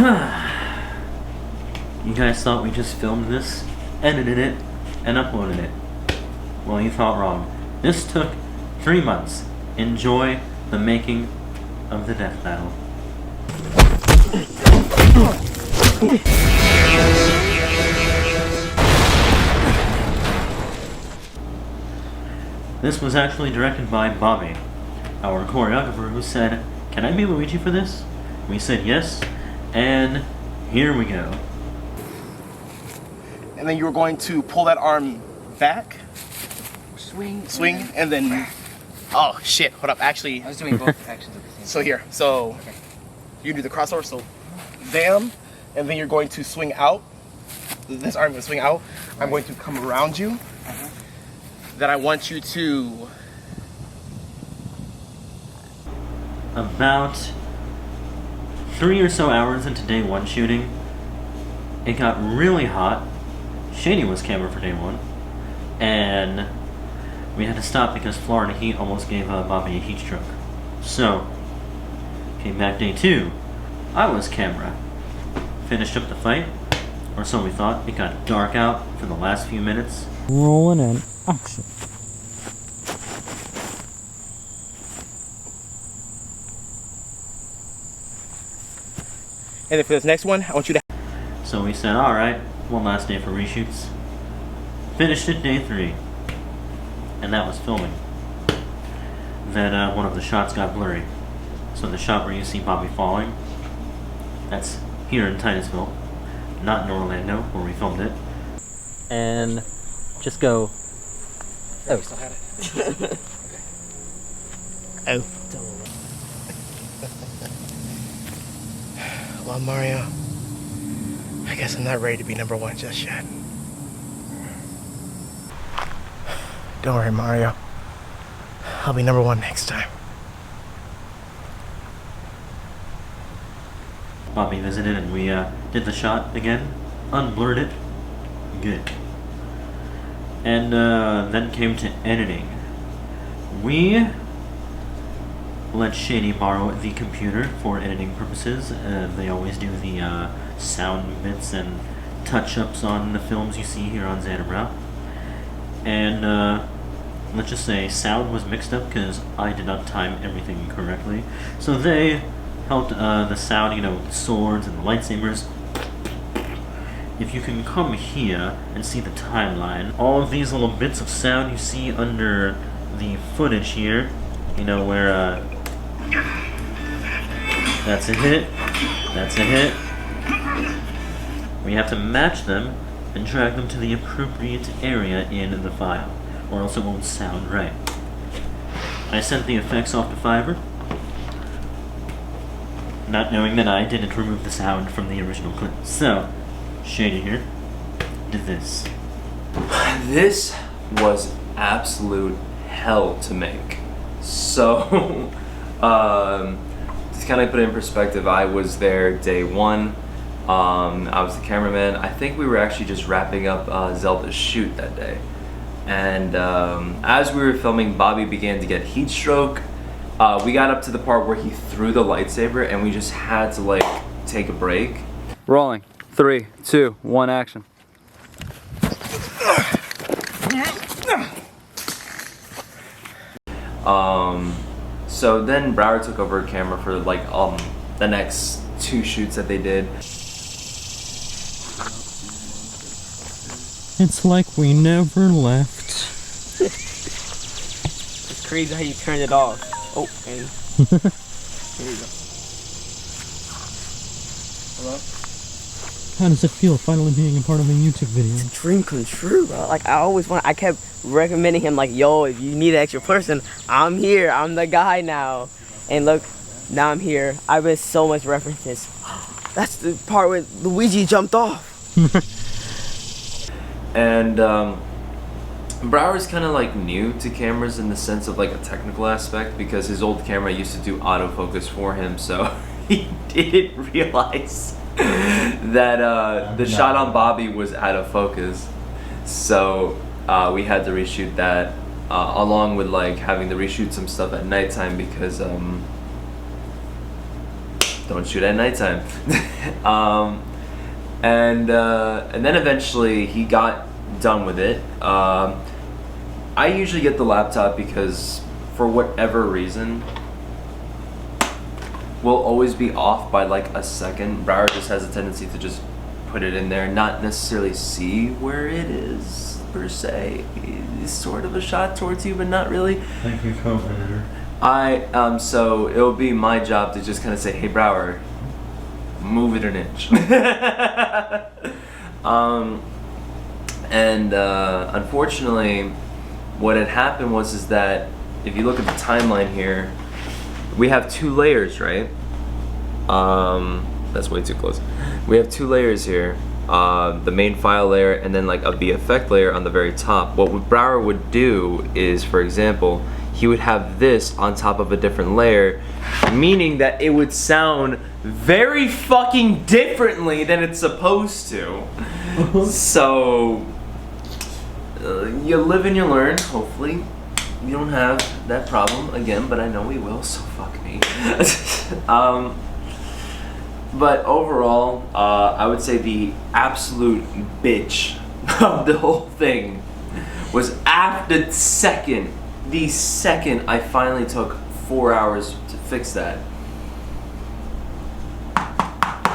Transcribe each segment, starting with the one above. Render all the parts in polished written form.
You guys thought we just filmed this, edited it, and uploaded it. Well, you thought wrong. This took 3 months. Enjoy the making of the death battle. This was actually directed by Bobby, our choreographer, who said, "Can I be Luigi for this?" We said yes, and here we go. And then you're going to pull that arm back. Swing, and then... Oh, shit, hold up, actually... I was doing both actions at the same time. So here, okay. You do the crossover, so bam, and then you're going to swing out. This arm will swing out. Right. I'm going to come around you. Then I want you to... About 3 or so hours into day 1 shooting, it got really hot. Shady was camera for day 1, and we had to stop because Florida heat almost gave Bobby a heat stroke. So, came back day 2, I was camera. Finished up the fight, or so we thought. It got dark out for the last few minutes. Rolling in action. And then for this next one, I want you to... So we said, alright, one last day for reshoots. Finished it day 3. And that was filming. Then one of the shots got blurry. So the shot where you see Bobby falling, that's here in Titusville, not in Orlando, where we filmed it. And just go... Oh, we still had it. Okay. Oh. Well, Mario, I guess I'm not ready to be number 1 just yet. Don't worry, Mario. I'll be number 1 next time. Bobby visited and we did the shot again, unblurred it, good. And then came to editing. We let Shady borrow the computer for editing purposes. They always do the sound bits and touch-ups on the films you see here on Zaandarbrow. And let's just say sound was mixed up because I did not time everything correctly. So they helped the sound, you know, swords and lightsabers. If you can come here and see the timeline, all of these little bits of sound you see under the footage here, you know, where that's a hit, that's a hit. We have to match them and drag them to the appropriate area in the file, or else it won't sound right. I sent the effects off to Fiverr, not knowing that I didn't remove the sound from the original clip. So, Shady here did this. This was absolute hell to make. So, to kind of put it in perspective, I was there day 1. I was the cameraman. I think we were actually just wrapping up Zelda's shoot that day. And as we were filming, Bobby began to get heat stroke. We got up to the part where he threw the lightsaber and we just had to like take a break. Rolling. 3, 2, 1, action. So then Broward took over camera for like the next 2 shoots that they did. It's like we never left. It's crazy how you turned it off. Oh, and here you go. Hello? How does it feel finally being a part of a YouTube video? It's a dream come true, bro. Like I kept recommending him like, yo, if you need an extra person, I'm here. I'm the guy now. And look, now I'm here. I read so much references. That's the part where Luigi jumped off. And Brower's kind of like new to cameras in the sense of like a technical aspect because his old camera used to do autofocus for him, so he didn't realize that the shot on Bobby was out of focus. So we had to reshoot that along with like having to reshoot some stuff at nighttime because don't shoot at nighttime. And then eventually he got done with it. I usually get the laptop because for whatever reason, we'll always be off by like a second. Brower just has a tendency to just put it in there, not necessarily see where it is per se. It's sort of a shot towards you, but not really. Thank you, co-editor. So it'll be my job to just kind of say, hey Brower, move it an inch. Unfortunately, what had happened was that if you look at the timeline here, we have 2 layers, right? That's way too close. We have 2 layers here. The main file layer and then like a VFX layer on the very top. What Brower would do is, for example, he would have this on top of a different layer, meaning that it would sound very fucking differently than it's supposed to. So you live and you learn. Hopefully we don't have that problem again, but I know we will, so fuck me. But overall, I would say the absolute bitch of the whole thing was after the second I finally took 4 hours to fix that,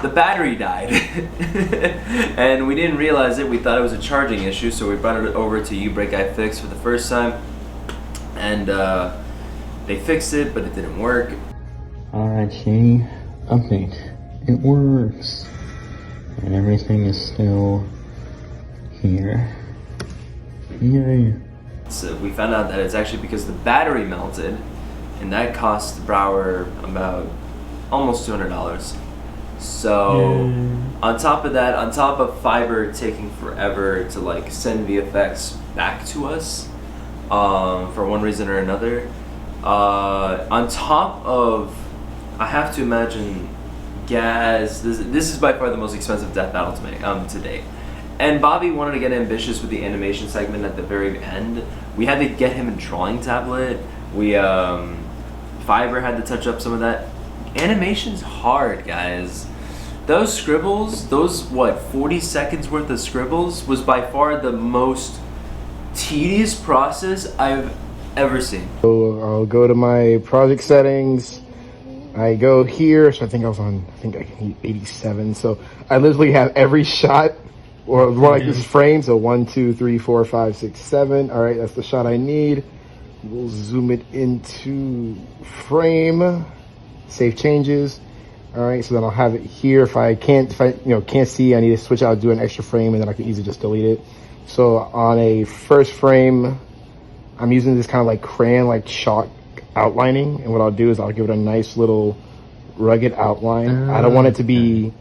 the battery died. And we didn't realize it. We thought it was a charging issue, so we brought it over to U-Break iFix for the first time, and they fixed it, but it didn't work. Alright, Shady. Update. It works. And everything is still here. Yay. So we found out that it's actually because the battery melted, and that cost Brower about almost $200. So on top of that, on top of Fiverr taking forever to like send VFX back to us for one reason or another, on top of, I have to imagine, gas. This is by far the most expensive death battle to make to date. And Bobby wanted to get ambitious with the animation segment at the very end. We had to get him a drawing tablet. We Fiverr had to touch up some of that. Animation's hard, guys. Those scribbles, those 40 seconds worth of scribbles was by far the most tedious process I've ever seen. So I'll go to my project settings. I go here, so I think I can 87. So I literally have every shot, or more like this frame. So 1, 2, 3, 4, 5, 6, 7. All right, that's the shot I need. We'll zoom it into frame, save changes. All right, so then I'll have it here. If I can't see, I need to switch out, do an extra frame, and then I can easily just delete it. So on a first frame, I'm using this kind of like crayon, like chalk outlining, and what I'll do is I'll give it a nice little rugged outline. I don't want it to be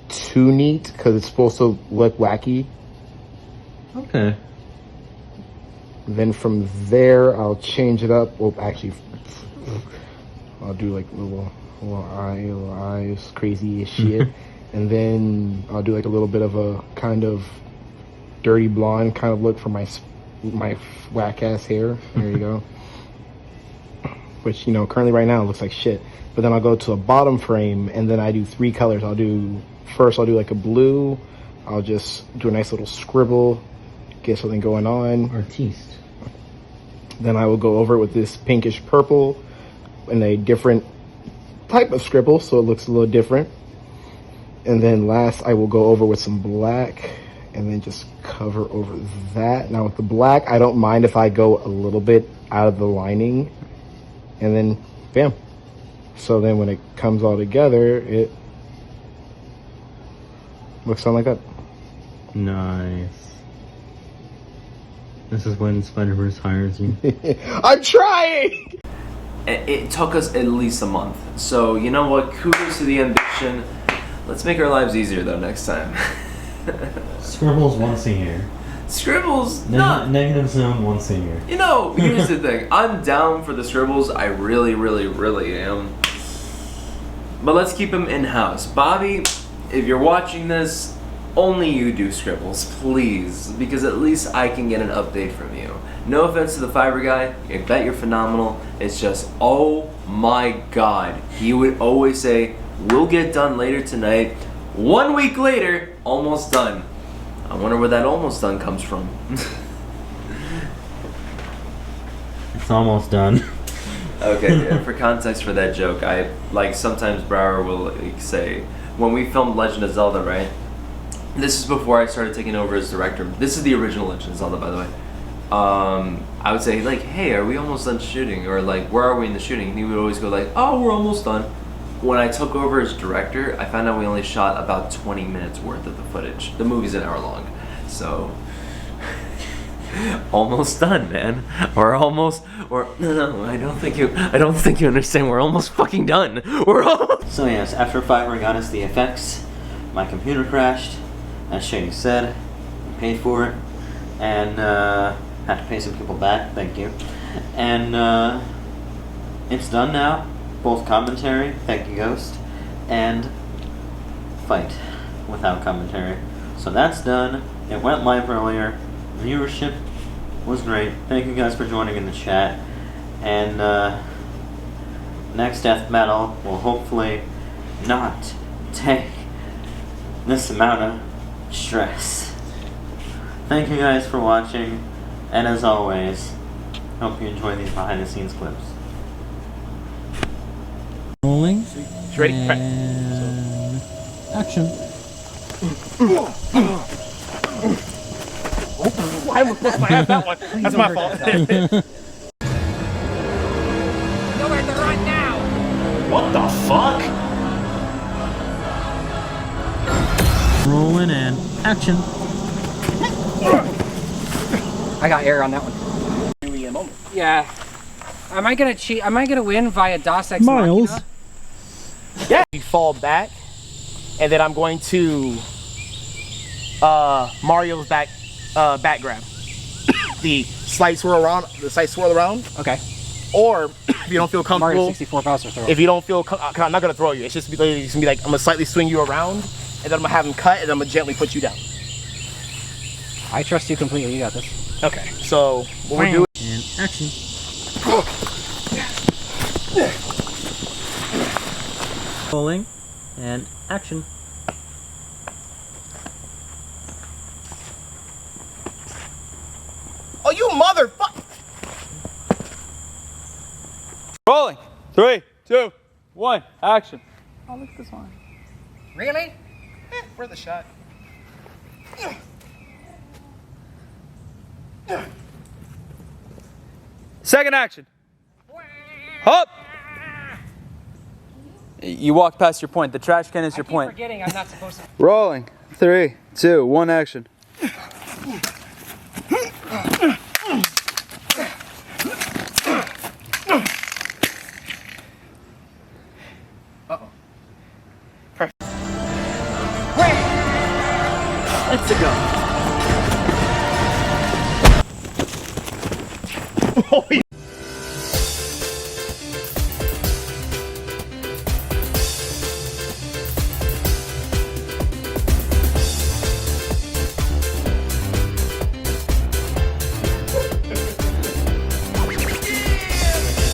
too neat because it's supposed to look wacky. Okay. Then from there, I'll change it up. Well, actually, I'll do like little eyes, crazy shit. And then I'll do like a little bit of a kind of dirty blonde kind of look for my whack ass hair. There you go. Which, currently right now it looks like shit. But then I'll go to a bottom frame, and then I do 3 colors. I'll do like a blue. I'll just do a nice little scribble, get something going on. Artiste. Then I will go over it with this pinkish purple and a different type of scribble, so it looks a little different. And then last, I will go over with some black and then just cover over that. Now with the black, I don't mind if I go a little bit out of the lining, and then bam. So then when it comes all together, it looks something like that. Nice. This is when Spider-Verse hires you. I'm trying! It took us at least a month. So you know what? Kudos to the ambition. Let's make our lives easier though next time. Scribbles once a year. Scribbles, not Negative zone once a year. Here's the thing. I'm down for the scribbles. I really, really, really am. But let's keep them in-house. Bobby, if you're watching this, only you do scribbles, please. Because at least I can get an update from you. No offense to the Fiverr guy. I bet you're phenomenal. It's just, oh my God. He would always say, will get done later tonight. 1 week later, almost done. I wonder where that almost done comes from. It's almost done. Okay, yeah, for context for that joke, I like sometimes Brower will like, say, when we filmed Legend of Zelda, right? This is before I started taking over as director. This is the original Legend of Zelda, by the way. I would say like, hey, are we almost done shooting? Or like, where are we in the shooting? And he would always go like, oh, we're almost done. When I took over as director, I found out we only shot about 20 minutes worth of the footage. The movie's an hour long, so almost done, man. Or almost, or no, I don't think you understand. We're almost fucking done. We're all. So yes, after Fiverr got us the effects, my computer crashed. As Shady said, we paid for it, and had to pay some people back. Thank you. And it's done now. Both commentary, thank you Ghost, and fight without commentary. So that's done. It went live earlier. Viewership was great. Thank you guys for joining in the chat. And next death metal will hopefully not take this amount of stress. Thank you guys for watching, and as always, hope you enjoy these behind the scenes clips. Rolling. Ready? And action. I almost bust my ass that one. That's my fault. Nowhere to run now! What the fuck? Rolling and action. I got air on that one. Yeah. Am I gonna cheat? Am I gonna win via Dos Ex Miles. Machina? Yeah. You fall back, and then I'm going to Mario's back grab. The slight swirl around. Okay. Or if you don't feel Mario comfortable, 64 Bowser throw. if you don't feel, I'm not gonna throw you. It's just gonna be like I'm gonna slightly swing you around, and then I'm gonna have him cut, and then I'm gonna gently put you down. I trust you completely. You got this. Okay. So what we're doing. And action. Rolling and action. Oh, you motherfucker! Rolling. 3, 2, 1, action. Oh, look at this one. Really? Worth a shot. Second action. Hop. You walked past your point. The trash can is your I keep point. forgetting I'm not supposed to. Rolling. 3, 2, 1, action. Let's go. Oh,